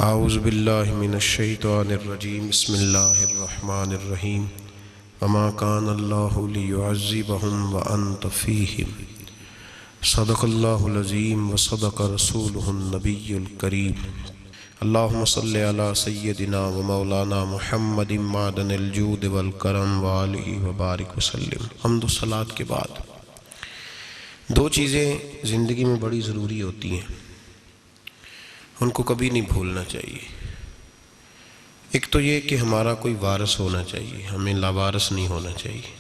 اعوذ باللہ من الشیطان الرجیم بسم اللہ الرحمن الرحیم وما کان اللہ لیعذبہم وانت فیہم صدق اللہ العظیم وصدق رسولہ النبی الکریم اللہم صلی علی سیدنا و مولانا محمد معدن الجود والکرم وآلہ وبارک وسلم۔ حمد و صلاۃ کے بعد دو چیزیں زندگی میں بڑی ضروری ہوتی ہیں، ان کو کبھی نہیں بھولنا چاہیے۔ ایک تو یہ کہ ہمارا کوئی وارث ہونا چاہیے، ہمیں لاوارث نہیں ہونا چاہیے۔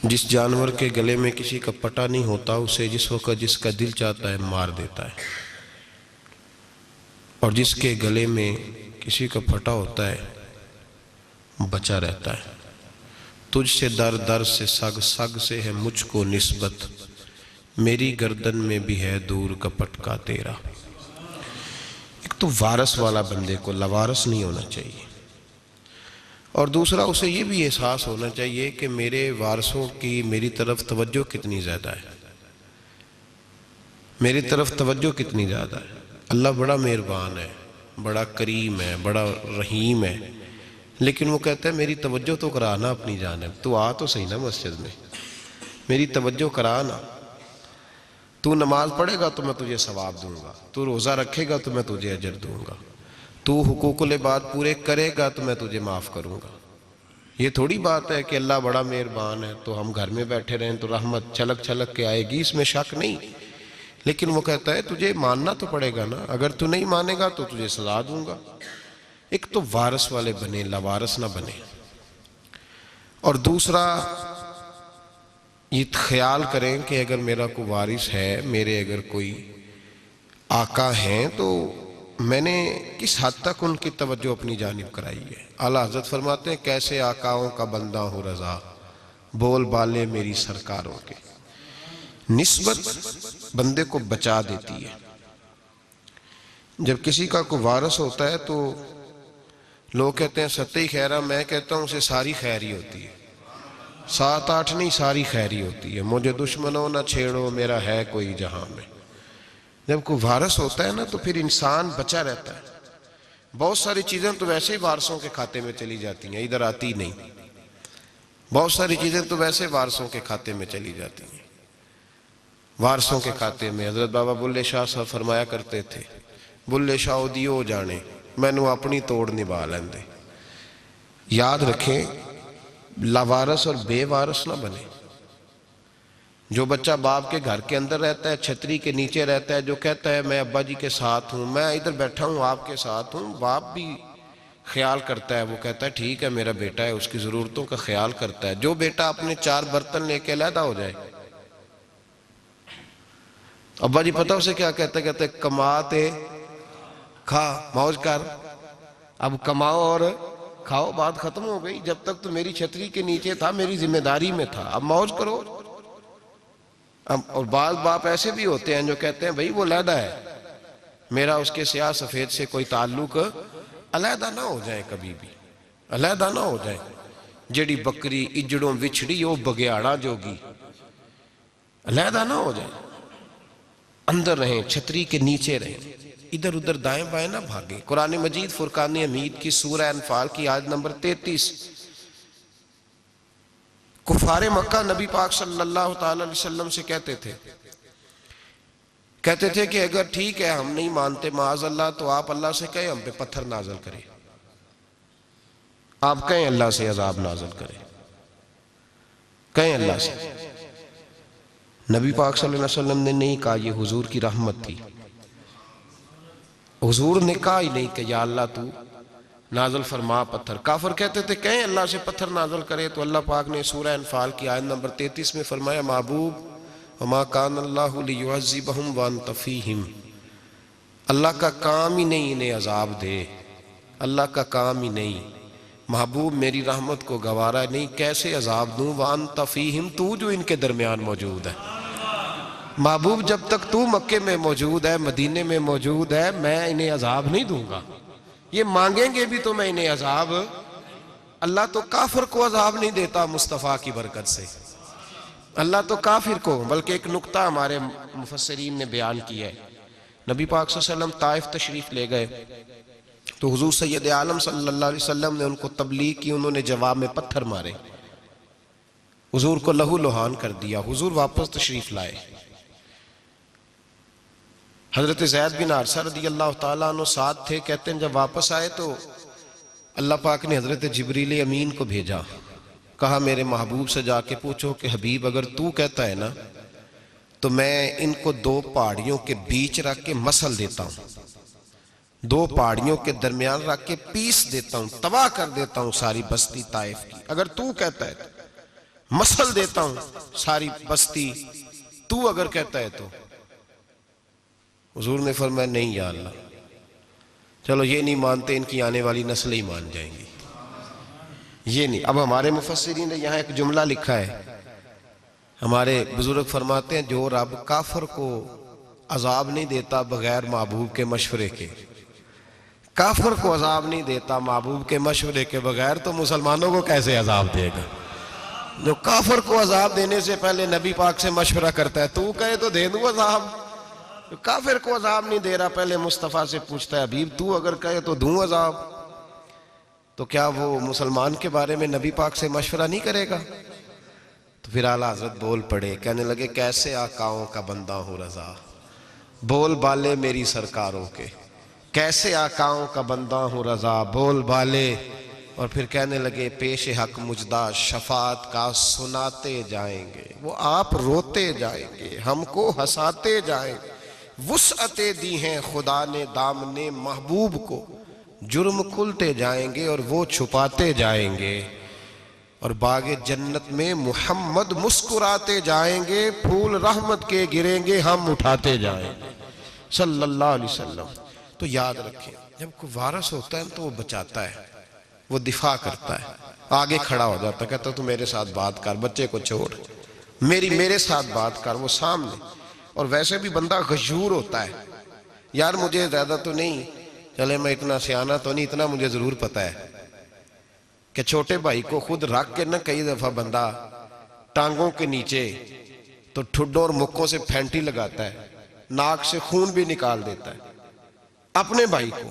جس جانور کے گلے میں کسی کا پٹا نہیں ہوتا، اسے جس وقت جس کا دل چاہتا ہے مار دیتا ہے، اور جس کے گلے میں کسی کا پھٹا ہوتا ہے بچا رہتا ہے۔ تجھ سے در در سے سگ سگ سے ہے مجھ کو نسبت، میری گردن میں بھی ہے دور کا پٹکا تیرا۔ ایک تو وارث والا بندے کو لاوارث نہیں ہونا چاہیے، اور دوسرا اسے یہ بھی احساس ہونا چاہیے کہ میرے وارثوں کی میری طرف توجہ کتنی زیادہ ہے، میری طرف توجہ کتنی زیادہ ہے۔ اللہ بڑا مہربان ہے، بڑا کریم ہے، بڑا رحیم ہے، لیکن وہ کہتا ہے میری توجہ تو کرانا اپنی جانب، تو آ تو صحیح نا مسجد میں، میری توجہ کرانا۔ تو نماز پڑھے گا تو میں تجھے ثواب دوں گا، تو روزہ رکھے گا تو میں تجھے اجر دوں گا، تو حقوق العباد پورے کرے گا تو میں تجھے معاف کروں گا۔ یہ تھوڑی بات ہے کہ اللہ بڑا مہربان ہے تو ہم گھر میں بیٹھے رہیں تو رحمت چھلک چھلک کے آئے گی، اس میں شک نہیں، لیکن وہ کہتا ہے تجھے ماننا تو پڑے گا نا، اگر تو نہیں مانے گا تو تجھے سزا دوں گا۔ ایک تو وارث والے بنے، لاوارث نہ بنے، اور دوسرا یہ خیال کریں کہ اگر میرا کوئی وارث ہے، میرے اگر کوئی آقا ہیں، تو میں نے کس حد تک ان کی توجہ اپنی جانب کرائی ہے۔ اعلیٰ حضرت فرماتے ہیں کیسے آقاؤں کا بندہ ہو رضا، بول بالے میری سرکاروں کے۔ نسبت بندے کو بچا دیتی ہے۔ جب کسی کا کوئی وارث ہوتا ہے تو لوگ کہتے ہیں ستّی خیرہ، میں کہتا ہوں اسے ساری خیر ہی ہوتی ہے، 7-8 نہیں، ساری خیری ہوتی ہے۔ مجھے دشمنوں نہ چھیڑو، میرا ہے کوئی جہاں میں۔ جب کوئی وارث ہوتا ہے نا تو پھر انسان بچا رہتا ہے۔ بہت ساری چیزیں تو ویسے ہی وارثوں کے کھاتے میں چلی جاتی ہیں، ادھر آتی نہیں۔ بہت ساری چیزیں تو ویسے وارثوں کے کھاتے میں چلی جاتی ہیں۔ وارثوں کے کھاتے میں حضرت بابا بلے شاہ صاحب فرمایا کرتے تھے، بلے شاہ دیو جانے مینوں اپنی توڑ نبھا لیندے۔ یاد رکھیں لاوارث اور بے وارث نہ بنے۔ جو بچہ باپ کے گھر کے اندر رہتا ہے، چھتری کے نیچے رہتا ہے، جو کہتا ہے میں ابا جی کے ساتھ ہوں، میں ادھر بیٹھا ہوں آپ کے ساتھ ہوں، باپ بھی خیال کرتا ہے، وہ کہتا ہے ٹھیک ہے میرا بیٹا ہے، اس کی ضرورتوں کا خیال کرتا ہے۔ جو بیٹا اپنے 4 برتن لے کے علیحدہ ہو جائے، ابا جی پتہ اسے کیا کہتا ہے؟ کہتا ہے کماتے کھا موج کر، اب کماؤ اور کھاؤ، بات ختم ہو گئی۔ جب تک تو میری چھتری کے نیچے تھا، میری ذمہ داری میں تھا، اب موج کرو۔ اور بعض باپ ایسے بھی ہوتے ہیں جو کہتے ہیں بھئی وہ علیحدہ ہے، میرا اس کے سیاہ سفید سے کوئی تعلق، علیحدہ نہ ہو جائیں، کبھی بھی علیحدہ نہ ہو جائیں۔ جڑی بکری اجڑوں وچھڑی وہ بگیاڑا جوگی، علیحدہ نہ ہو جائیں، اندر رہیں، چھتری کے نیچے رہیں، ادھر ادھر دائیں بائیں نہ بھاگیں۔ قرآن مجید فرقان حمید کی سورہ انفال کی آیت نمبر 33، کفار مکہ نبی پاک صلی اللہ تعالی علیہ وسلم سے کہتے تھے کہ اگر ٹھیک ہے ہم نہیں مانتے معاذ اللہ، تو آپ اللہ سے کہیں ہم پہ پتھر نازل کریں، آپ کہیں اللہ سے عذاب نازل کریں، کہیں اللہ سے۔ نبی پاک صلی اللہ علیہ وسلم نے نہیں کہا، یہ حضور کی رحمت تھی، حضور نے کہا ہی نہیں کہ یا اللہ تو نازل فرما پتھر۔ کافر کہتے تھے کہیں اللہ سے پتھر نازل کرے، تو اللہ پاک نے سورہ انفال کی آیت نمبر 33 میں فرمایا محبوب وما کان اللہ لیعذبہم وانت فیہم، اللہ کا کام ہی نہیں انہیں عذاب دے، اللہ کا کام ہی نہیں۔ محبوب میری رحمت کو گوارا نہیں، کیسے عذاب دوں، وانت فیہم، تو جو ان کے درمیان موجود ہے۔ محبوب جب تک تو مکے میں موجود ہے، مدینے میں موجود ہے، میں انہیں عذاب نہیں دوں گا۔ یہ مانگیں گے بھی تو میں انہیں عذاب، اللہ تو کافر کو عذاب نہیں دیتا مصطفیٰ کی برکت سے، اللہ تو کافر کو، بلکہ ایک نکتہ ہمارے مفسرین نے بیان کیا ہے. نبی پاک صلی اللہ علیہ وسلم طائف تشریف لے گئے تو حضور سید عالم صلی اللہ علیہ وسلم نے ان کو تبلیغ کی، انہوں نے جواب میں پتھر مارے، حضور کو لہو لہان کر دیا. حضور واپس تشریف لائے. حضرت زید بن حارثہ رضی اللہ تعالیٰ عنہ ساتھ تھے. کہتے ہیں جب واپس آئے تو اللہ پاک نے حضرت جبریل امین کو بھیجا، کہا میرے محبوب سے جا کے پوچھو کہ حبیب اگر تو کہتا ہے نا تو میں ان کو 2 پہاڑیوں کے بیچ رکھ کے مسل دیتا ہوں، 2 پہاڑیوں کے درمیان رکھ کے پیس دیتا ہوں، تباہ کر دیتا ہوں ساری بستی طائف کی. اگر تو کہتا ہے تو مسل دیتا ہوں ساری بستی، تو اگر کہتا ہے تو. حضور نے فرمایا نہیں یا اللہ، چلو یہ نہیں مانتے، ان کی آنے والی نسلیں ہی مان جائیں گی. یہ نہیں. اب ہمارے مفسرین نے یہاں ایک جملہ لکھا ہے، ہمارے بزرگ فرماتے ہیں جو رب کافر کو عذاب نہیں دیتا بغیر محبوب کے مشورے کے، کافر کو عذاب نہیں دیتا محبوب کے مشورے کے بغیر، تو مسلمانوں کو کیسے عذاب دے گا؟ جو کافر کو عذاب دینے سے پہلے نبی پاک سے مشورہ کرتا ہے، تو کہے تو دے دوں عذاب. کافر کو عذاب نہیں دے رہا، پہلے مصطفیٰ سے پوچھتا ہے حبیب تو اگر کہے تو دوں عذاب. تو کیا وہ مسلمان کے بارے میں نبی پاک سے مشورہ نہیں کرے گا؟ تو پھر اعلیٰ حضرت بول پڑے، کہنے لگے کیسے آقاؤں کا بندہ ہوں رضا، بول بالے میری سرکاروں کے، کیسے آقاؤں کا بندہ ہوں رضا، بول بالے. اور پھر کہنے لگے پیش حق مجدہ شفاعت کا سناتے جائیں گے، وہ آپ روتے جائیں گے، ہم کو ہنساتے جائیں گے. وسعتیں دی ہیں خدا نے دامن محبوب کو، جرم کھلتے جائیں گے اور وہ چھپاتے جائیں گے. اور باغ جنت میں محمد مسکراتے جائیں گے، پھول رحمت کے گریں گے، ہم اٹھاتے جائیں گے صلی اللہ علیہ وسلم. تو یاد رکھیں جب کوئی وارث ہوتا ہے تو وہ بچاتا ہے، وہ دفاع کرتا ہے، آگے کھڑا ہو جاتا ہے، کہتا ہے تو میرے ساتھ بات کر، بچے کو چھوڑ، میرے ساتھ بات کر، وہ سامنے. اور ویسے بھی بندہ غیور ہوتا ہے، یار مجھے زیادہ تو نہیں، چلے میں اتنا سیانہ تو نہیں، اتنا مجھے ضرور پتہ ہے کہ چھوٹے بھائی کو خود رکھ کے نہ کئی دفعہ بندہ ٹانگوں کے نیچے تو ٹھڈوں اور مکوں سے پھینٹی لگاتا ہے، ناک سے خون بھی نکال دیتا ہے اپنے بھائی کو.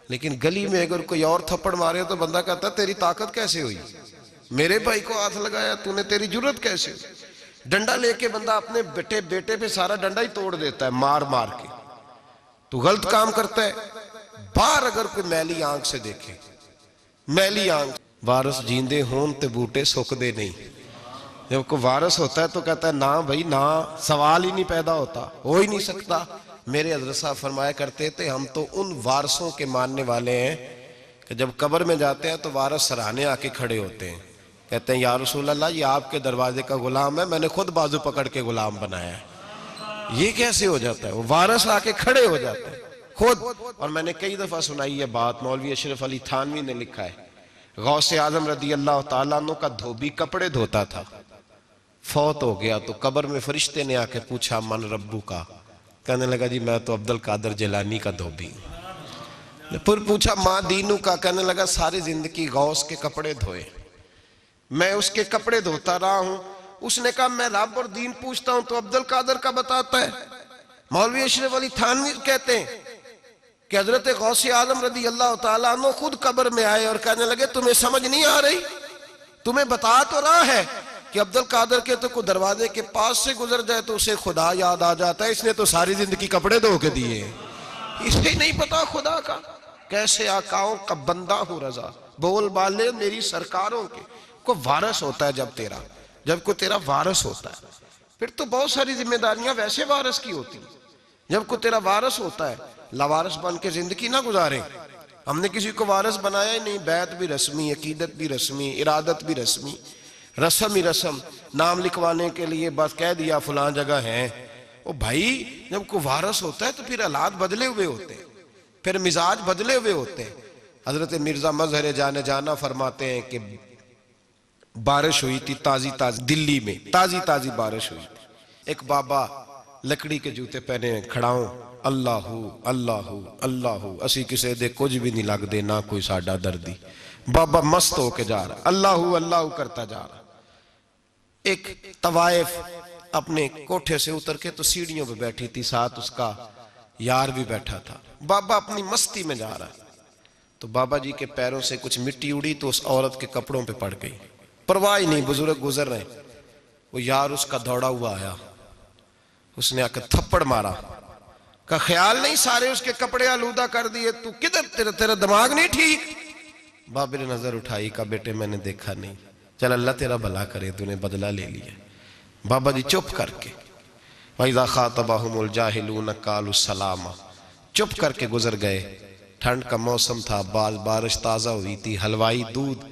لیکن گلی میں اگر کوئی اور تھپڑ مارے تو بندہ کہتا ہے تیری طاقت کیسے ہوئی، میرے بھائی کو ہاتھ لگایا تو نے، تیری جرت کیسے ہوئی. ڈنڈا لے کے بندہ اپنے بیٹے پہ سارا ڈنڈا ہی توڑ دیتا ہے مار مار کے. تو غلط کام کرتا ہے. باہر اگر کوئی میلی آنکھ سے دیکھے، میلی آنکھ، وارث جیندے ہون تے بوٹے سکدے نہیں. جب کوئی وارث ہوتا ہے تو کہتا ہے نا بھائی نا، سوال ہی نہیں پیدا ہوتا، ہو ہی نہیں سکتا. میرے حضرت صاحب فرمایا کرتے تھے ہم تو ان وارثوں کے ماننے والے ہیں کہ جب قبر میں جاتے ہیں تو وارث سراہنے آ کے کھڑے ہوتے ہیں، کہتے ہیں یا رسول اللہ یہ آپ کے دروازے کا غلام ہے، میں نے خود بازو پکڑ کے غلام بنایا ہے. یہ کیسے ہو جاتا ہے؟ وہ وارث آ کے کھڑے ہو جاتے ہیں خود. اور میں نے کئی دفعہ سنائی یہ بات، مولوی اشرف علی تھانوی نے لکھا ہے، غوث اعظم رضی اللہ تعالیٰ عنہ کا دھوبی کپڑے دھوتا تھا، فوت ہو گیا تو قبر میں فرشتے نے آ کے پوچھا من ربو کا، کہنے لگا جی میں تو عبد القادر جیلانی کا دھوبی ہوں. پھر پوچھا ماں دینو کا، کہنے لگا ساری زندگی غوث کے کپڑے دھوئے، میں اس کے کپڑے دھوتا رہا ہوں. اس نے کہا میں رب اور دین پوچھتا ہوں تو عبد القادر کا بتاتا ہے. مولوی اشرف علی تھانوی کہتے ہیں کہ حضرت غوث اعظم رضی اللہ تعالیٰ عنہ خود قبر میں آئے اور کہنے لگے تمہیں سمجھ نہیں آ رہی، تمہیں بتا تو رہا ہے کہ عبد القادر کے تو کوئی دروازے کے پاس سے گزر جائے تو اسے خدا یاد آ جاتا ہے، اس نے تو ساری زندگی کپڑے دھو کے دیے، اسے نہیں پتا خدا کا. کیسے آقاؤں کا بندہ ہوں رضا، بول بالے میری سرکاروں کے. کوئی وارث ہوتا ہے جب کوئی تیرا وارث ہوتا ہے پھر تو بہت ساری ذمہ داریاں ویسے وارث کی ہوتی ہیں. جب کوئی تیرا وارث ہوتا ہے لاوارث بن کے زندگی نہ گزاریں. ہم نے کسی کو وارث بنایا ہی نہیں، بیعت بھی رسمی، عقیدت بھی رسمی، ارادت بھی رسمی، رسم ہی رسم، نام لکھوانے کے لیے بس کہہ دیا فلاں جگہ ہیں. او بھائی جب کوئی وارث ہوتا ہے تو پھر حالات بدلے ہوئے ہوتے ہیں، پھر مزاج بدلے ہوئے ہوتے ہیں. حضرت مرزا مظہر جانا فرماتے ہیں کہ بارش ہوئی تھی تازی دلی میں تازی بارش ہوئی تھی. ایک بابا لکڑی کے جوتے پہنے کھڑا ہوں، اللہ اللہ اسی کسے دے کچھ بھی نہیں لگ دے نہ کوئی ساڈا دردی. بابا مست ہو کے جا رہا، اللہ کرتا جا رہا. ایک طوائف اپنے کوٹھے سے اتر کے تو سیڑھیوں پہ بیٹھی تھی، ساتھ اس کا یار بھی بیٹھا تھا. بابا اپنی مستی میں جا رہا ہے تو بابا جی کے پیروں سے کچھ مٹی اڑی تو اس عورت کے کپڑوں پہ پڑ گئی. پرواہ نہیں، بزرگ گزر رہے. وہ یار اس کا دوڑا ہوا آیا، اس نے آ کر تھپڑ مارا. کا خیال نہیں سارے اس کے کپڑے آلودہ کر دیے، تو کدھر تیرا دماغ نہیں ٹھیک؟ بابا نے نظر اٹھائی، کہا بیٹے میں نے دیکھا نہیں، چل اللہ تیرا بھلا کرے، تو نے بدلہ لے لیا. بابا جی چپ کر کے وَإِذَا خَاطَبَهُمُ الْجَاهِلُونَ قَالُوا السَّلَامَ، چپ کر کے گزر گئے. ٹھنڈ کا موسم تھا، بارش تازہ ہوئی تھی، حلوائی دودھ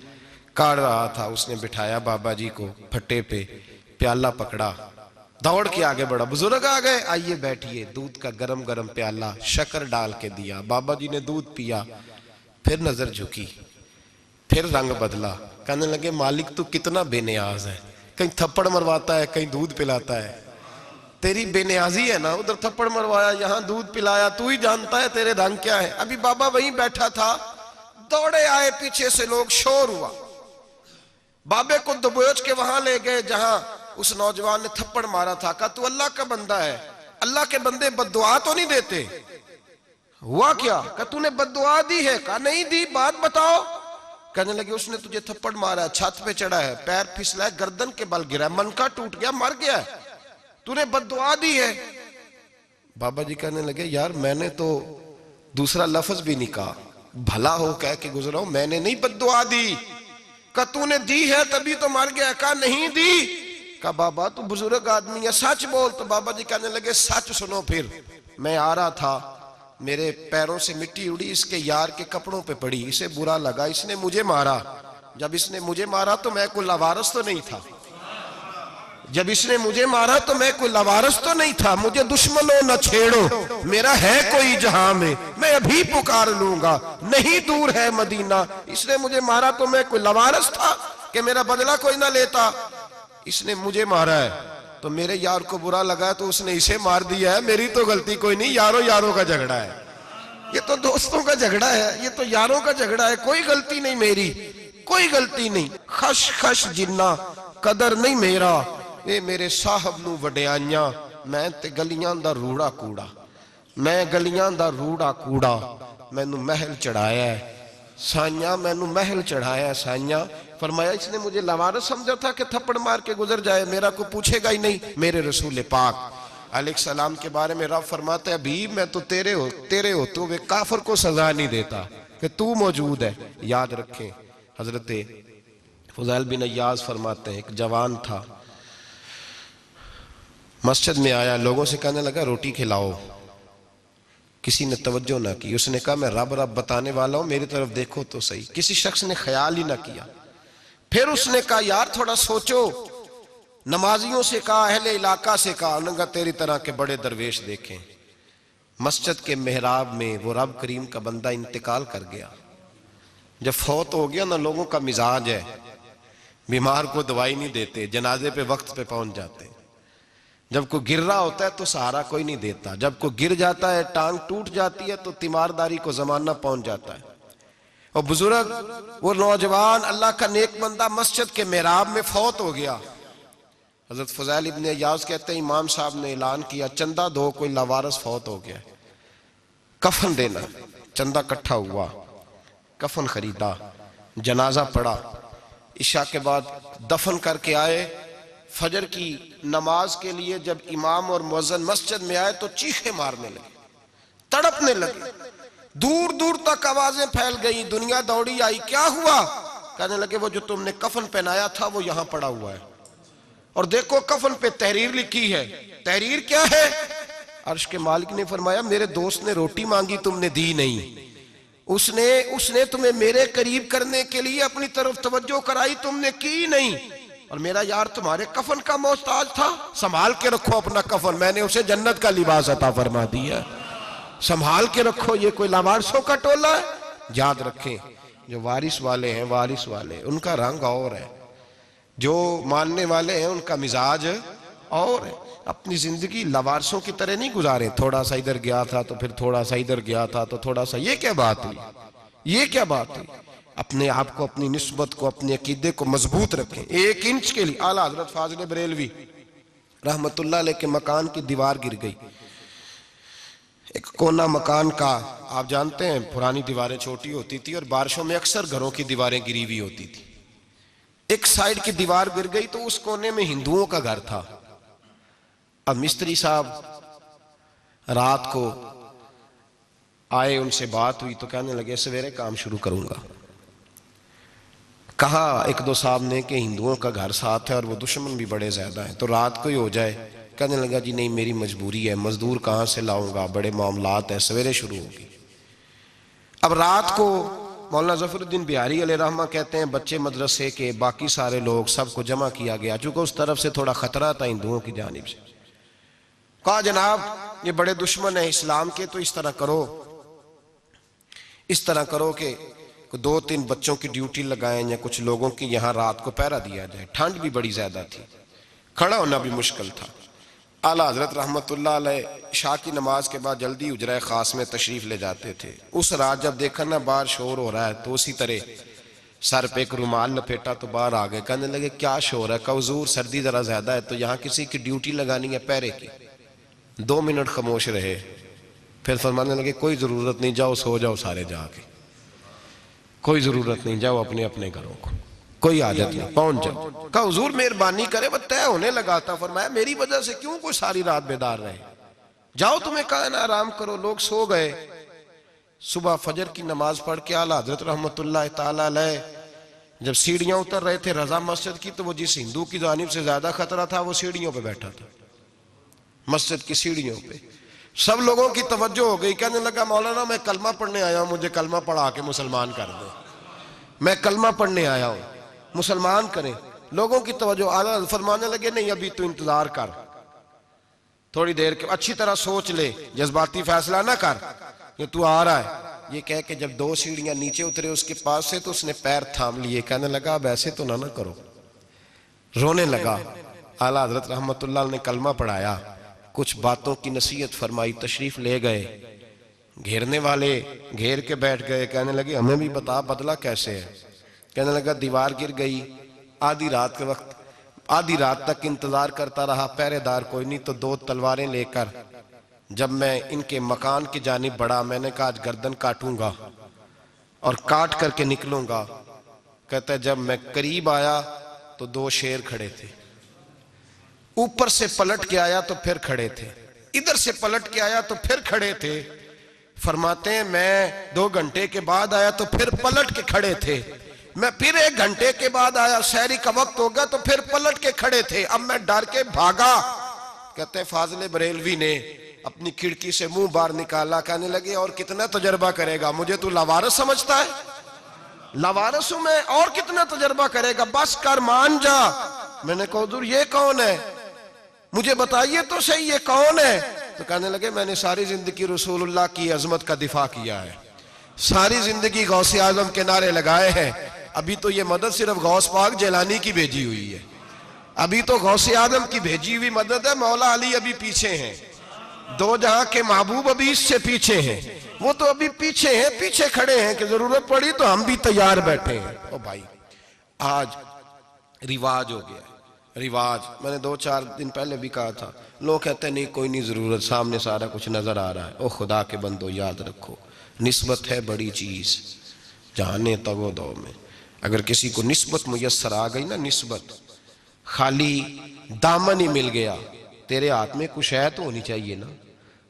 کاڑ رہا تھا. اس نے بٹھایا بابا جی کو پھٹے پہ، پیالہ پکڑا، دوڑ کے آگے بڑھا. بزرگ آ گئے، آئیے بیٹھیے. دودھ کا گرم گرم پیالہ شکر ڈال کے دیا. بابا جی نے دودھ پیا، پھر نظر جھکی، پھر رنگ بدلا. کہنے لگے مالک تو کتنا بے نیاز ہے، کہیں تھپڑ مرواتا ہے، کہیں دودھ پلاتا ہے. تیری بے نیازی ہے نا، ادھر تھپڑ مروایا، یہاں دودھ پلایا، تو ہی جانتا ہے تیرے رنگ کیا ہے. ابھی بابا وہیں بیٹھا تھا، دوڑے آئے پیچھے سے لوگ، شور ہوا. بابے کو دبوچ کے وہاں لے گئے جہاں اس نوجوان نے تھپڑ مارا تھا. کہا تو اللہ کا بندہ ہے، اللہ کے بندے بد دعا تو نہیں دیتے. ہوا کیا؟ کہا تو نے بد دعا دی ہے؟ کہا نہیں دی، بات بتاؤ. کہنے لگے اس نے تجھے تھپڑ مارا ہے، چھت پہ چڑھا ہے، پیر پھسلا ہے، گردن کے بل گرا ہے، منکا ٹوٹ گیا، مر گیا ہے، تو نے بد دعا دی ہے. بابا جی کہنے لگے یار میں نے تو دوسرا لفظ بھی نہیں کہا، بھلا ہو کہہ کے گزرا ہوں، میں نے نہیں بد دعا دی. کہا تو نے دی ہے تبھی تو مر گیا. کہا نہیں دی. کہا بابا تو بزرگ آدمی ہے، سچ بول. تو بابا جی کہنے لگے سچ سنو. پھر میں آ رہا تھا، میرے پیروں سے مٹی اڑی، اس کے یار کے کپڑوں پہ پڑی، اسے برا لگا، اس نے مجھے مارا. جب اس نے مجھے مارا تو میں کوئی لاوارث تو نہیں تھا، جب اس نے مجھے مارا تو میں کوئی لاوارث تو نہیں تھا. مجھے دشمنوں نہ چھیڑو، میرا ہے کوئی جہاں میں ابھی پکار لوں گا، نہیں دور ہے مدینہ. اس نے مجھے مارا تو میں کوئی لاوارث تھا کہ میرا بدلہ کوئی نہ لیتا. اس نے مجھے مارا ہے تو میرے یار کو برا لگا تو اس نے اسے مار دیا ہے، میری تو غلطی کوئی نہیں. یاروں کا جھگڑا ہے، یہ تو دوستوں کا جھگڑا ہے، یہ تو یاروں کا جھگڑا ہے، کوئی غلطی نہیں میری، کوئی غلطی نہیں. خش خش جنہ قدر نہیں میرا، اے میرے صاحب نو وڈیائیاں، میں تے گلیاں دا روڑا کوڑا، میں گلیاں دا روڑا کوڑا. میں نو محل چڑھایا ہے سائیاں، میں نو محل چڑھایا ہے سائیاں. فرمایا اس نے مجھے لوارث سمجھا تھا کہ تھپڑ مار کے گزر جائے، میرا کو پوچھے گا ہی نہیں. میرے رسول پاک علیہ السلام کے بارے میں رب فرماتا ہے ابھی میں تو تیرے ہوتے ہوئے کافر کو سزا نہیں دیتا کہ تو موجود ہے. یاد رکھیں حضرت فضیل بن عیاض فرماتے ہیں ایک جوان تھا، مسجد میں آیا، لوگوں سے کہنے لگا روٹی کھلاؤ. کسی نے توجہ نہ کی. اس نے کہا میں رب بتانے والا ہوں، میری طرف دیکھو تو صحیح. کسی شخص نے خیال ہی نہ کیا. پھر اس نے کہا یار تھوڑا سوچو. نمازیوں سے کہا، اہل علاقہ سے کہا، انہوں نے کہا تیری طرح کے بڑے درویش دیکھیں. مسجد کے محراب میں وہ رب کریم کا بندہ انتقال کر گیا. جب فوت ہو گیا نا، لوگوں کا مزاج ہے، بیمار کو دوائی نہیں دیتے، جنازے پہ وقت پہ پہنچ جاتے. جب کوئی گر رہا ہوتا ہے تو سہارا کوئی نہیں دیتا، جب کوئی گر جاتا ہے، ٹانگ ٹوٹ جاتی ہے تو تیمارداری کو زمانہ پہنچ جاتا ہے. اور بزرگ وہ نوجوان اللہ کا نیک بندہ مسجد کے محراب میں فوت ہو گیا. حضرت فضیل ابن عیاض کہتے ہیں امام صاحب نے اعلان کیا چندہ دو، کوئی لاوارث فوت ہو گیا، کفن دینا. چندہ کٹھا ہوا، کفن خریدا، جنازہ پڑا. عشاء کے بعد دفن کر کے آئے. فجر کی نماز کے لیے جب امام اور مؤذن مسجد میں آئے تو چیخیں مارنے لگے، تڑپنے لگے. دور دور تک آوازیں پھیل گئی، دنیا دوڑی آئی. کیا ہوا؟ کہنے لگے وہ جو تم نے کفن پہنایا تھا وہ یہاں پڑا ہوا ہے، اور دیکھو کفن پہ تحریر لکھی ہے. تحریر کیا ہے؟ عرش کے مالک نے فرمایا میرے دوست نے روٹی مانگی تم نے دی نہیں، اس نے تمہیں میرے قریب کرنے کے لیے اپنی طرف توجہ کرائی، تم نے کی نہیں. اور میرا یار تمہارے کفن کا محتاج تھا، سنبھال کے رکھو اپنا کفن، میں نے اسے جنت کا لباس عطا فرما دیا، سنبھال کے رکھو. یہ کوئی لاوارثوں کا ٹولہ ہے؟ یاد رکھیں جو وارث والے ہیں، وارث والے ان کا رنگ اور ہے، جو ماننے والے ہیں ان کا مزاج اور ہے. اپنی زندگی لاوارثوں کی طرح نہیں گزاریں، تھوڑا سا ادھر گیا تھا تو پھر تھوڑا سا ادھر گیا تھا تو تھوڑا سا. یہ کیا بات ہوئی؟ یہ کیا بات ہوئی؟ اپنے آپ کو، اپنی نسبت کو، اپنے عقیدے کو مضبوط رکھیں. 1 انچ کے لیے اعلیٰ حضرت فاضل بریلوی رحمت اللہ علیہ کے مکان کی دیوار گر گئی. ایک کونا مکان کا، آپ جانتے ہیں پرانی دیواریں چھوٹی ہوتی تھی اور بارشوں میں اکثر گھروں کی دیواریں گری ہوئی ہوتی تھی. ایک سائیڈ کی دیوار گر گئی تو اس کونے میں ہندوؤں کا گھر تھا. اب مستری صاحب رات کو آئے، ان سے بات ہوئی تو کہنے لگے سویرے کام شروع کروں گا. کہا 1-2 صاحب نے کہ ہندوؤں کا گھر ساتھ ہے اور وہ دشمن بھی بڑے زیادہ ہیں، تو رات کو ہی ہو جائے. کہنے لگا جی نہیں، میری مجبوری ہے، مزدور کہاں سے لاؤں گا، بڑے معاملات ہیں، سویرے شروع ہوگی. اب رات کو مولانا ظفر الدین بہاری علیہ رحمہ کہتے ہیں بچے مدرسے کے، باقی سارے لوگ، سب کو جمع کیا گیا، چونکہ اس طرف سے تھوڑا خطرہ تھا ہندوؤں کی جانب سے. کہا جناب یہ بڑے دشمن ہیں اسلام کے، تو اس طرح کرو کہ 2-3 بچوں کی ڈیوٹی لگائیں یا کچھ لوگوں کی یہاں رات کو پہرا دیا جائے. ٹھنڈ بھی بڑی زیادہ تھی، کھڑا ہونا بھی مشکل تھا. اعلیٰ حضرت رحمت اللہ علیہ عشاء کی نماز کے بعد جلدی حجرہ خاص میں تشریف لے جاتے تھے. اس رات جب دیکھا نا باہر شور ہو رہا ہے تو اسی طرح سر پہ ایک رومال لپیٹا تو باہر آ گئے. کہنے لگے کیا شور ہے؟ کہا حضور سردی ذرا زیادہ ہے تو یہاں کسی کی ڈیوٹی لگانی ہے پہرے کی. 2 منٹ خاموش رہے، پھر فرمانے لگے کوئی ضرورت نہیں، جاؤ سو جاؤ سارے جا کے، کوئی ضرورت نہیں، جاؤ اپنے اپنے گھروں کو، کوئی حاجت نہیں، پہنچ جاؤ. کہا حضور مہربانی کرے، وہ طے ہونے لگا تھا. فرمایا میری وجہ سے کیوں کوئی ساری رات بیدار رہے، جاؤ تمہیں کہا نا آرام کرو. لوگ سو گئے. صبح فجر کی نماز پڑھ کے اعلیٰ حضرت رحمت اللہ تعالی علیہ جب سیڑھیاں اتر رہے تھے رضا مسجد کی، تو وہ جس ہندو کی جانب سے زیادہ خطرہ تھا وہ سیڑھیوں پہ بیٹھا تھا، مسجد کی سیڑھیوں پہ. سب لوگوں کی توجہ ہو گئی. کہنے لگا مولانا میں کلمہ پڑھنے آیا ہوں، مجھے کلمہ پڑھا کے مسلمان کر دو، میں کلمہ پڑھنے آیا ہوں، مسلمان کریں. لوگوں کی توجہ. اعلیٰ فرمانے لگے نہیں ابھی تو انتظار کر، تھوڑی دیر کے اچھی طرح سوچ لے، جذباتی فیصلہ نہ کر کہ تو آ رہا ہے. یہ کہہ کے جب 2 سیڑھیاں نیچے اترے اس کے پاس سے تو اس نے پیر تھام لیے. کہنے لگا اب ایسے تو نہ کرو، رونے لگا. اعلیٰ حضرت رحمت اللہ نے کلمہ پڑھایا، کچھ باتوں کی نصیحت فرمائی، تشریف لے گئے. گھیرنے والے گھیر کے بیٹھ گئے. کہنے لگے ہمیں بھی بتا بدلہ کیسے ہے. کہنے لگا دیوار گر گئی، آدھی رات کے وقت، آدھی رات تک انتظار کرتا رہا، پہرے دار کوئی نہیں، تو 2 تلواریں لے کر جب میں ان کے مکان کی جانب بڑھا، میں نے کہا آج گردن کاٹوں گا اور کاٹ کر کے نکلوں گا. کہتا ہے جب میں قریب آیا تو 2 شیر کھڑے تھے، اوپر سے پلٹ کے آیا تو پھر کھڑے تھے، ادھر سے پلٹ کے آیا تو پھر کھڑے تھے. فرماتے ہیں میں 2 گھنٹے کے بعد آیا تو پھر پلٹ کے کھڑے تھے، میں پھر 1 گھنٹے کے بعد آیا، سحری کا وقت ہو گیا تو پھر پلٹ کے کھڑے تھے. اب میں ڈر کے بھاگا. کہتے ہیں فاضل بریلوی نے اپنی کھڑکی سے منہ باہر نکالا. کہنے لگے اور کتنا تجربہ کرے گا، مجھے تو لاوارث سمجھتا ہے، لاوارث ہوں میں، اور کتنا تجربہ کرے گا، بس کر مان جا. میں نے کہا حضور یہ کون ہے، مجھے بتائیے تو صحیح یہ کون ہے. تو کہنے لگے میں نے ساری زندگی رسول اللہ کی عظمت کا دفاع کیا ہے، ساری زندگی غوث اعظم کے نعرے لگائے ہیں. ابھی تو یہ مدد صرف غوث پاک جیلانی کی بھیجی ہوئی ہے، ابھی تو غوث اعظم کی بھیجی ہوئی مدد ہے. مولا علی ابھی پیچھے ہیں، 2 جہاں کے محبوب ابھی اس سے پیچھے ہیں، وہ تو ابھی پیچھے ہیں، پیچھے کھڑے ہیں کہ ضرورت پڑی تو ہم بھی تیار بیٹھے ہیں. او بھائی آج رواج ہو گیا، رواج. میں نے 2-4 دن پہلے بھی کہا تھا، لوگ کہتے ہیں نہیں کوئی نہیں ضرورت، سامنے سارا کچھ نظر آ رہا ہے. او خدا کے بندو یاد رکھو نسبت ہے بڑی چیز، جانے تگو دو میں. اگر کسی کو نسبت میسر آ گئی نا، نسبت، خالی دامن ہی مل گیا، تیرے ہاتھ میں کچھ ہے تو ہونی چاہیے نا.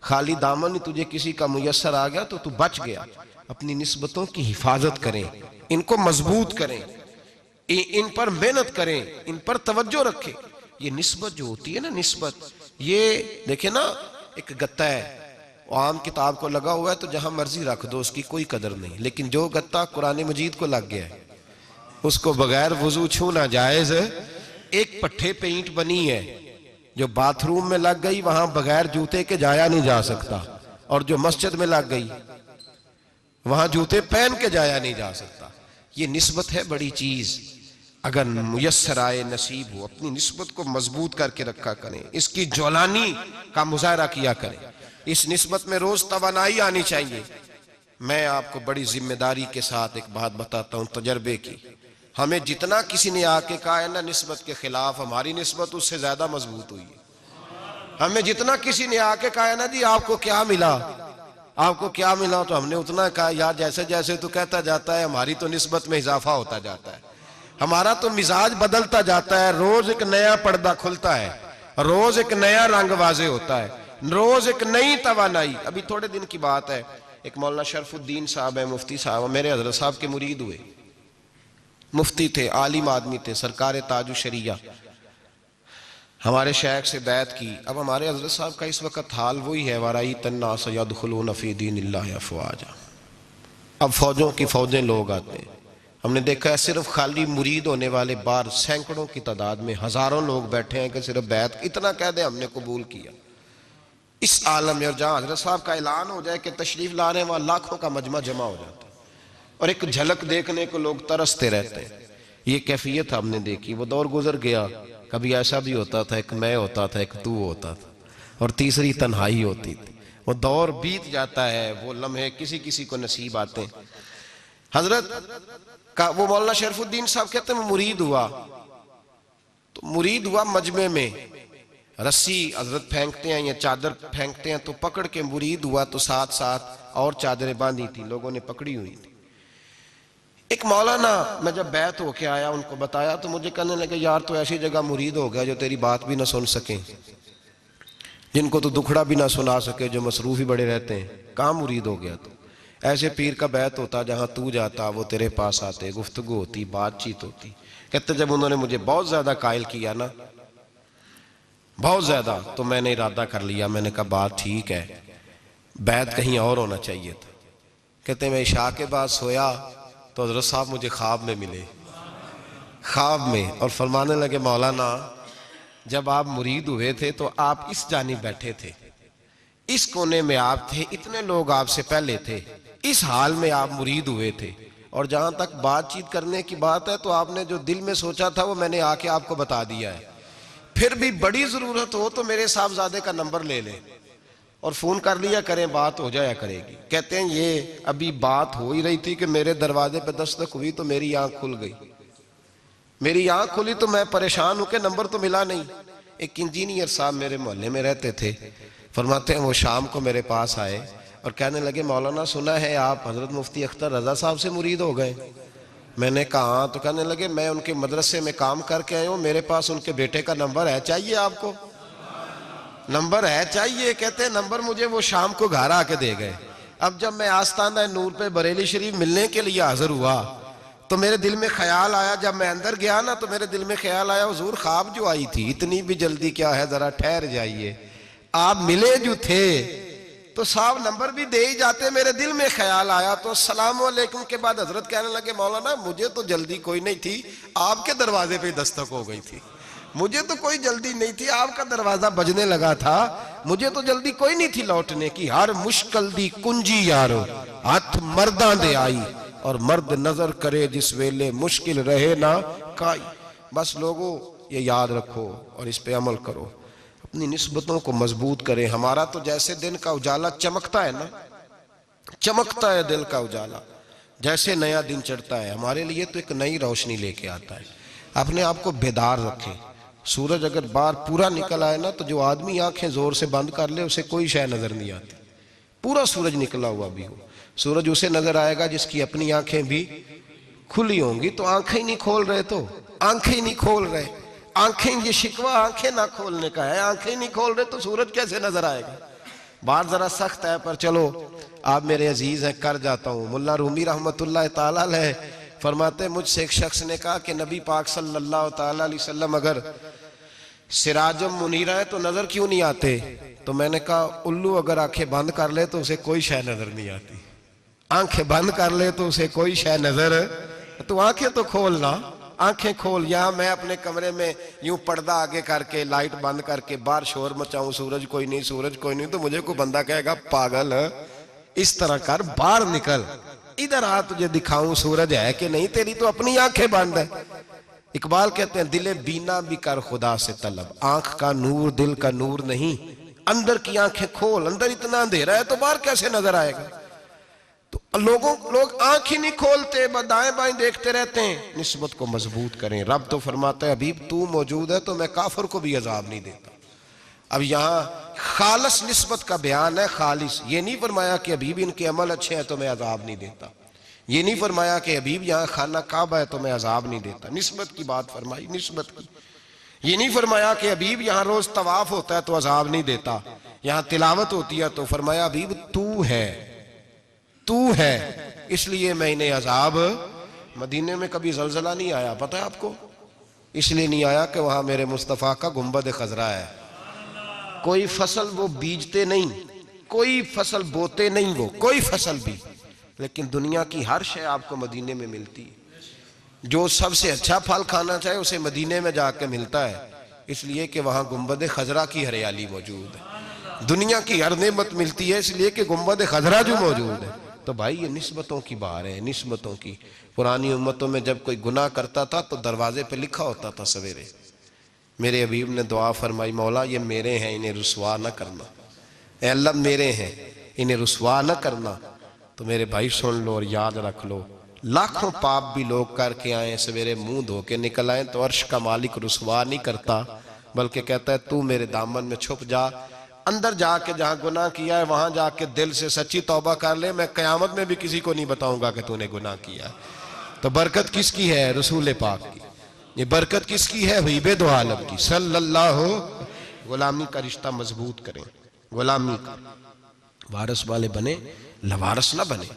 خالی دامن ہی تجھے کسی کا میسر آ گیا تو بچ گیا. اپنی نسبتوں کی حفاظت کریں، ان کو مضبوط کریں، ان پر محنت کریں، ان پر توجہ رکھیں. یہ نسبت جو ہوتی ہے نا، نسبت، یہ دیکھیں نا ایک گتا ہے، عام کتاب کو لگا ہوا ہے تو جہاں مرضی رکھ دو، اس کی کوئی قدر نہیں. لیکن جو گتا قرآن مجید کو لگ گیا ہے اس کو بغیر وضو چھونا جائز ہے. ایک پٹھے پہ اینٹ بنی ہے، جو باتھ روم میں لگ گئی وہاں بغیر جوتے کے جایا نہیں جا سکتا، اور جو مسجد میں لگ گئی وہاں جوتے پہن کے جایا نہیں جا سکتا. یہ نسبت ہے بڑی چیز. اگر میسر آئے، نصیب ہو، اپنی نسبت کو مضبوط کر کے رکھا کریں، اس کی جولانی کا مظاہرہ کیا کریں. اس نسبت میں روز توانائی آنی چاہیے. میں آپ کو بڑی ذمہ داری کے ساتھ ایک بات بتاتا ہوں تجربے کی. ہمیں جتنا کسی نے آ کے کہا ہے نا نسبت کے خلاف، ہماری نسبت اس سے زیادہ مضبوط ہوئی ہے. ہمیں جتنا کسی نے آ کے کہا ہے نا جی آپ کو کیا ملا، آپ کو کیا ملا، تو ہم نے اتنا کہا یار جیسے جیسے تو کہتا جاتا ہے ہماری تو نسبت میں اضافہ ہوتا جاتا ہے، ہمارا تو مزاج بدلتا جاتا ہے، روز ایک نیا پردہ کھلتا ہے، روز ایک نیا رنگ واضح ہوتا ہے، روز ایک نئی توانائی. ابھی تھوڑے دن کی بات ہے، ایک مولانا شرف الدین صاحب ہے، مفتی صاحب، میرے حضرت صاحب کے مرید ہوئے، مفتی تھے، عالم آدمی تھے، سرکار تاج الشریعہ، ہمارے شیخ سے بیعت کی. اب ہمارے حضرت صاحب کا اس وقت حال وہی ہے وَرَأَيْتَ النَّاسَ يَدْخُلُونَ فِي دِينِ اللَّهِ أَفْوَاجًا. اب فوجوں کی فوجیں لوگ آتے ہیں. ہم نے دیکھا ہے صرف خالی مرید ہونے والے بار سینکڑوں کی تعداد میں ہزاروں لوگ بیٹھے ہیں کہ صرف بیعت اتنا کہہ دیں ہم نے قبول کیا. اس عالم میں اور جہاں حضرت صاحب کا اعلان ہو جائے کہ تشریف لا رہے ہیں وہاں لاکھوں کا مجمع جمع ہو جاتا ہے اور ایک جھلک دیکھنے کو لوگ ترستے رہتے ہیں. یہ کیفیت ہم نے دیکھی. وہ دور گزر گیا، کبھی ایسا بھی ہوتا تھا ایک میں ہوتا تھا، ایک تو ہوتا تھا، اور تیسری تنہائی ہوتی تھی. وہ دور بیت جاتا ہے، وہ لمحے کسی کسی کو نصیب آتے ہیں. حضرت کا وہ مولانا شرف الدین صاحب کہتے ہیں مرید ہوا، تو مرید ہوا مجمع میں رسی حضرت پھینکتے ہیں یا چادر پھینکتے ہیں تو پکڑ کے مرید ہوا، تو ساتھ ساتھ اور چادریں باندھی تھی، لوگوں نے پکڑی ہوئی تھی. ایک مولانا میں جب بیعت ہو کے آیا ان کو بتایا تو مجھے کہنے لگے یار تو ایسی جگہ مرید ہو گیا جو تیری بات بھی نہ سن سکیں، جن کو تو دکھڑا بھی نہ سنا سکے، جو مصروف ہی بڑے رہتے ہیں. کہاں مرید ہو گیا تو؟ ایسے پیر کا بیعت ہوتا جہاں تو جاتا وہ تیرے پاس آتے، گفتگو ہوتی، بات چیت ہوتی. کہتے جب انہوں نے مجھے بہت زیادہ قائل کیا نا، بہت زیادہ، تو میں نے ارادہ کر لیا، میں نے کہا بات ٹھیک ہے، بیعت کہیں اور ہونا چاہیے تھا. کہتے ہیں میں عشاء کے بعد سویا تو حضرت صاحب مجھے خواب میں ملے، خواب میں، اور فرمانے لگے مولانا جب آپ مرید ہوئے تھے تو آپ اس جانب بیٹھے تھے، اس کونے میں آپ تھے، اتنے لوگ آپ سے پہلے تھے، اس حال میں آپ مرید ہوئے تھے، اور جہاں تک بات چیت کرنے کی بات ہے تو آپ نے جو دل میں سوچا تھا وہ میں نے آ کے آپ کو بتا دیا ہے. پھر بھی بڑی ضرورت ہو تو میرے صاحبزادے کا نمبر لے لیں اور فون کر لیا کریں، بات ہو جایا کرے گی. کہتے ہیں یہ ابھی بات ہو ہی رہی تھی کہ میرے دروازے پہ دستک ہوئی تو میری آنکھ کھل گئی. میری آنکھ کھلی تو میں پریشان ہوں کہ نمبر تو ملا نہیں. ایک انجینئر صاحب میرے محلے میں رہتے تھے، فرماتے ہیں وہ شام کو میرے پاس آئے اور کہنے لگے مولانا سنا ہے آپ حضرت مفتی اختر رضا صاحب سے مرید ہو گئے. میں نے کہا ہاں. تو کہنے لگے میں ان کے مدرسے میں کام کر کے آئے ہوں، میرے پاس ان کے بیٹے کا نمبر ہے، چاہیے آپ کو؟ نمبر ہے چاہیے؟ کہتے ہیں نمبر مجھے وہ شام کو گھر آ کے دے گئے. اب جب میں آستانہ نور پہ بریلی شریف ملنے کے لیے حاضر ہوا تو میرے دل میں خیال آیا، جب میں اندر گیا نا تو میرے دل میں خیال آیا حضور خواب جو آئی تھی اتنی بھی جلدی کیا ہے، ذرا ٹھہر جائیے، آپ ملے جو تھے تو صاحب نمبر بھی دے ہی جاتے. میرے دل میں خیال آیا تو السلام علیکم کے بعد حضرت کہنے لگے مولانا مجھے تو جلدی کوئی نہیں تھی، آپ کے دروازے پہ دستک ہو گئی تھی، مجھے تو کوئی جلدی نہیں تھی، آپ کا دروازہ بجنے لگا تھا، مجھے تو جلدی کوئی نہیں تھی لوٹنے کی. ہر مشکل دی کنجی یارو ہاتھ مرداں دے آئی، اور مرد نظر کرے جس ویلے مشکل رہے نہ کائی. بس لوگوں یہ یاد رکھو اور اس پہ عمل کرو، اپنی نسبتوں کو مضبوط کریں. ہمارا تو جیسے دن کا اجالا چمکتا ہے نا، چمکتا ہے دل کا اجالا، جیسے نیا دن چڑھتا ہے ہمارے لیے تو ایک نئی روشنی لے کے آتا ہے. اپنے آپ کو بیدار رکھیں. سورج اگر باہر پورا نکل آئے نا تو جو آدمی آنکھیں زور سے بند کر لے اسے کوئی شے نظر نہیں آتی. پورا سورج نکلا ہوا بھی ہو، سورج اسے نظر آئے گا جس کی اپنی آنکھیں بھی کھلی ہوں گی. تو آنکھیں نہیں کھول رہے، تو آنکھیں نہیں کھول رہے، آنکھیں، یہ شکوہ آنکھیں نہ کھولنے کا ہے، آنکھیں نہیں کھول رہے تو سورج کیسے نظر آئے گا؟ بات ذرا سخت ہے پر چلو آپ میرے عزیز ہیں کر جاتا ہوں. ملا رومی رحمت اللہ تعالیٰ علیہ فرماتے مجھ سے ایک شخص نے کہا کہ نبی پاک صلی اللہ تعالیٰ علیہ وسلم اگر سراجم منیرہ ہے تو نظر کیوں نہیں آتے؟ تو میں نے کہا الو اگر آنکھیں بند کر لے تو اسے کوئی شے نظر نہیں آتی. آنکھیں بند کر لے تو اسے کوئی شے نظر، تو آنکھیں تو کھولنا، آنکھیں کھول. یہاں میں اپنے کمرے میں یوں پردہ آگے کر کے لائٹ بند کر کے باہر شور مچاؤں سورج کوئی نہیں، سورج کوئی نہیں، تو مجھے کوئی بندہ کہے گا پاگل اس طرح کر، باہر نکل، ادھر آ تجھے دکھاؤں سورج ہے کہ نہیں، تیری تو اپنی آنکھیں بند ہے. اقبال کہتے ہیں دل بینا بھی کر خدا سے طلب، آنکھ کا نور دل کا نور نہیں، اندر کی آنکھیں کھول، اندر اتنا اندھیرا ہے تو باہر کیسے نظر آئے گا؟ تو لوگ آنکھ ہی نہیں کھولتے، دائیں بائیں دیکھتے رہتے ہیں۔ نسبت کو مضبوط کریں۔ رب تو فرماتا ہے حبیب تو موجود ہے تو میں کافر کو بھی عذاب نہیں دیتا۔ اب یہاں خالص نسبت کا بیان ہے، خالص۔ یہ نہیں فرمایا کہ حبیب ان کے عمل اچھے ہیں تو میں عذاب نہیں دیتا، یہ نہیں فرمایا کہ حبیب یہاں خانہ کعبہ ہے تو میں عذاب نہیں دیتا۔ نسبت کی بات فرمائی، نسبت کی۔ یہ نہیں فرمایا کہ حبیب یہاں روز طواف ہوتا ہے تو عذاب نہیں دیتا، یہاں تلاوت ہوتی ہے تو فرمایا حبیب تو ہے اس لیے میں انہیں عذاب۔ مدینے میں کبھی زلزلہ نہیں آیا، پتہ ہے آپ کو؟ اس لیے نہیں آیا کہ وہاں میرے مصطفیٰ کا گنبد خضرا ہے۔ کوئی فصل وہ بیجتے نہیں، کوئی فصل بوتے نہیں، وہ کوئی فصل بھی، لیکن دنیا کی ہر شے آپ کو مدینے میں ملتی ہے۔ جو سب سے اچھا پھل کھانا چاہے اسے مدینے میں جا کے ملتا ہے، اس لیے کہ وہاں گنبد خضرا کی ہریالی موجود ہے۔ دنیا کی ہر نعمت ملتی ہے اس لیے کہ گنبد خضرا جو موجود ہے۔ تو بھائی یہ نسبتوں کی بات ہے، نسبتوں کی۔ پرانی امتوں میں جب کوئی گناہ کرتا تھا تو دروازے پہ لکھا ہوتا تھا سویرے، میرے حبیب نے دعا فرمائی مولا یہ میرے ہیں انہیں رسوا نہ کرنا، اے اللہ میرے ہیں انہیں رسوا نہ کرنا۔ تو میرے بھائی سن لو اور یاد رکھ لو، لاکھوں پاپ بھی لوگ کر کے آئیں، سویرے منہ دھو کے نکل آئیں تو عرش کا مالک رسوا نہیں کرتا، بلکہ کہتا ہے تو میرے دامن میں چھپ جا، اندر جا کے جہاں گناہ کیا ہے وہاں جا کے دل سے سچی توبہ کر لے، میں قیامت میں بھی کسی کو نہیں بتاؤں گا کہ تو نے گناہ کیا ہے۔ تو برکت کس کی ہے؟ رسول پاک کی۔ یہ برکت کس کی ہے؟ حبیب دو عالم کی صلی اللہ۔ غلامی کا رشتہ مضبوط کریں، غلامی کا وارث والے بنے، لوارث نہ بنے۔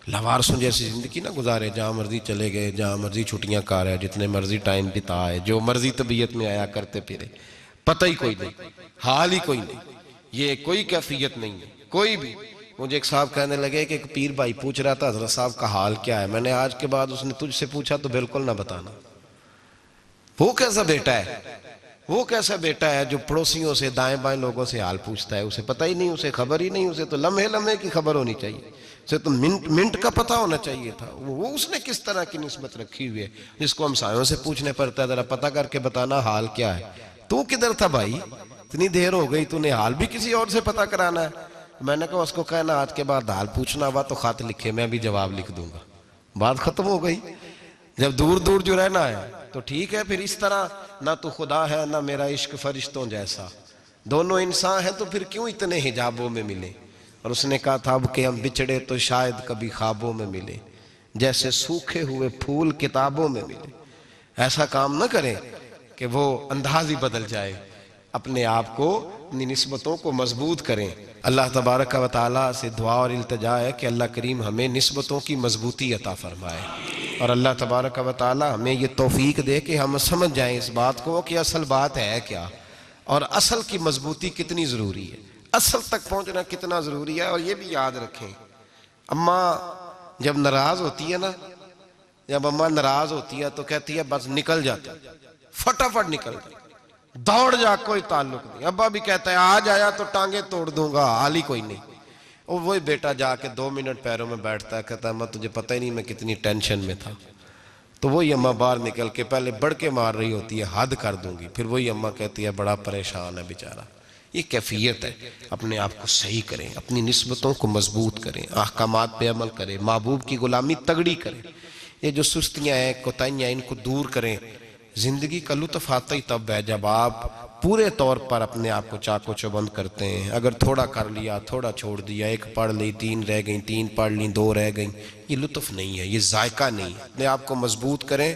لوارثوں جیسی زندگی نہ گزارے، جہاں مرضی چلے گئے، جہاں مرضی چھٹیاں کار ہے، جتنے مرضی ٹائم بتائے، جو مرضی طبیعت میں آیا کرتے پھرے، پتہ ہی کوئی نہیں، حال ہی کوئی نہیں، یہ کوئی کیفیت نہیں ہے کوئی بھی۔ مجھے ایک صاحب کہنے لگے کہ ایک پیر بھائی پوچھ رہا تھا حضرت صاحب کا حال کیا ہے، میں نے آج کے بعد اس نے تجھ سے پوچھا تو بالکل نہ بتانا۔ وہ کیسا بیٹا ہے، وہ کیسا بیٹا ہے جو پڑوسیوں سے دائیں بائیں لوگوں سے حال پوچھتا ہے، اسے پتہ ہی نہیں، اسے خبر ہی نہیں، اسے تو لمحے لمحے کی خبر ہونی چاہیے، اسے تو منٹ منٹ کا پتہ ہونا چاہیے تھا۔ وہ اس نے کس طرح کی نسبت رکھی ہوئی ہے جس کو ہم سایوں سے پوچھنے پڑتا ہے ذرا پتہ کر کے بتانا حال کیا ہے۔ تو کدھر تھا بھائی، اتنی دیر ہو گئی، تو نے حال بھی کسی اور سے پتہ کرانا ہے؟ میں نے کہا اس کو کہنا آج کے بعد حال پوچھنا ہوا تو خط لکھے، میں بھی جواب لکھ دوں گا، بات ختم ہو گئی۔ جب دور دور جو رہنا ہے تو ٹھیک ہے، پھر اس طرح نہ تو خدا ہے نہ میرا عشق فرشتوں جیسا، دونوں انسان ہیں تو پھر کیوں اتنے حجابوں میں ملے؟ اور اس نے کہا تھا اب کہ ہم بچھڑے تو شاید کبھی خوابوں میں ملے، جیسے سوکھے ہوئے پھول کتابوں میں ملے۔ ایسا کام نہ کریں کہ وہ انداز ہی بدل جائے، اپنے آپ کو، اپنی نسبتوں کو مضبوط کریں۔ اللہ تبارک و تعالیٰ سے دعا اور التجا ہے کہ اللہ کریم ہمیں نسبتوں کی مضبوطی عطا فرمائے، اور اللہ تبارک و تعالیٰ ہمیں یہ توفیق دے کہ ہم سمجھ جائیں اس بات کو کہ اصل بات ہے کیا، اور اصل کی مضبوطی کتنی ضروری ہے، اصل تک پہنچنا کتنا ضروری ہے۔ اور یہ بھی یاد رکھیں، اماں جب ناراض ہوتی ہے نا، جب اماں ناراض ہوتی ہے تو کہتی ہے بس نکل جاتا، فٹافٹ نکل جاتا، دوڑ جا، کوئی تعلق نہیں۔ ابا بھی کہتا ہے آج آیا تو ٹانگیں توڑ دوں گا، حال ہی کوئی نہیں۔ اور وہی بیٹا جا کے 2 منٹ پیروں میں بیٹھتا ہے، کہتا ہے اماں تجھے پتہ ہی نہیں میں کتنی ٹینشن میں تھا۔ تو وہی اماں باہر نکل کے پہلے بڑھ کے مار رہی ہوتی ہے حد کر دوں گی، پھر وہی اماں کہتی ہے بڑا پریشان ہے بیچارہ۔ یہ کیفیت ہے، اپنے آپ کو صحیح کریں، اپنی نسبتوں کو مضبوط کریں، احکامات پہ عمل کریں، محبوب کی غلامی تگڑی کریں۔ یہ جو سستیاں ہیں، کوتاہیاں، ان کو دور کریں۔ زندگی کا لطف آتا ہی تب ہے جب آپ پورے طور پر اپنے آپ کو چاقو چوبند کرتے ہیں۔ اگر تھوڑا کر لیا، تھوڑا چھوڑ دیا، 1 پڑھ لی، 3 رہ گئیں، 3 پڑھ لیں، 2 رہ گئیں، یہ لطف نہیں ہے، یہ ذائقہ نہیں ہے۔ اپنے آپ کو مضبوط کریں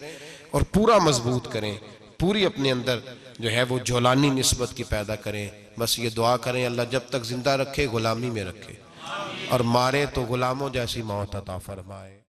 اور پورا مضبوط کریں، پوری اپنے اندر جو ہے وہ جولانی نسبت کی پیدا کریں۔ بس یہ دعا کریں اللہ جب تک زندہ رکھے غلامی میں رکھے، اور مارے تو غلاموں جیسی موت عطا فرمائے۔